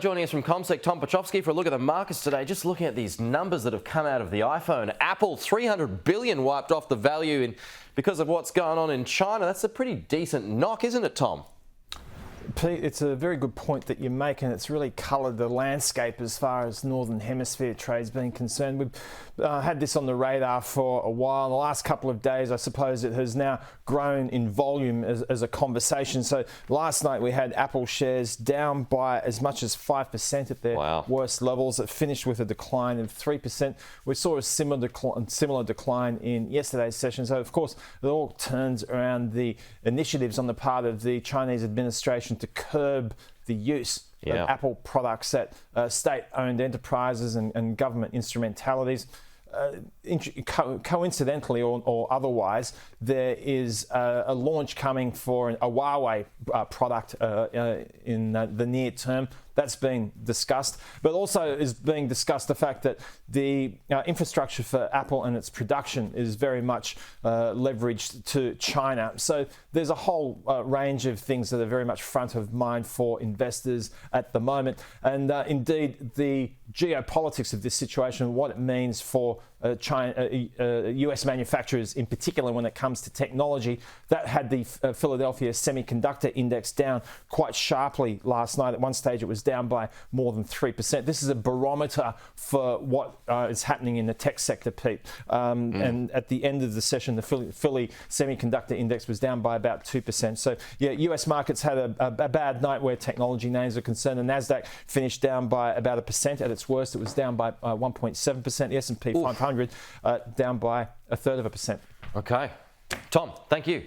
Joining us from CommSec, Tom Piotrowski, for a look at the markets today. Just looking at these numbers that have come out of the iPhone. Apple, 300 billion wiped off the value because of what's going on in China. That's a pretty decent knock, isn't it, Tom? Pete, it's a very good point that you make, and it's really coloured the landscape as far as Northern Hemisphere trade's been concerned. We've had this on the radar for a while. In the last couple of days, I suppose it has now grown in volume as a conversation. So last night we had Apple shares down by as much as 5% at their worst levels. It finished with a decline of 3%. We saw a similar decline in yesterday's session. So, of course, it all turns around the initiatives on the part of the Chinese administration to curb the use of Apple products at state-owned enterprises and government instrumentalities. Coincidentally or otherwise, there is a launch coming for a Huawei product in the near term. That's being discussed, but also is being discussed the fact that the infrastructure for Apple and its production is very much leveraged to China. So there's a whole range of things that are very much front of mind for investors at the moment. And indeed, the geopolitics of this situation, what it means for US manufacturers in particular when it comes to technology, that had the Philadelphia Semiconductor Index down quite sharply last night. At one stage, it was down by more than 3%. This is a barometer for what is happening in the tech sector, Pete. And at the end of the session, the Philly Semiconductor Index was down by about 2%. So, yeah, US markets had a bad night where technology names are concerned. The NASDAQ finished down by about 1%. At its worst, it was down by 1.7%. The S&P 500 down by 1/3%. Okay. Tom, thank you.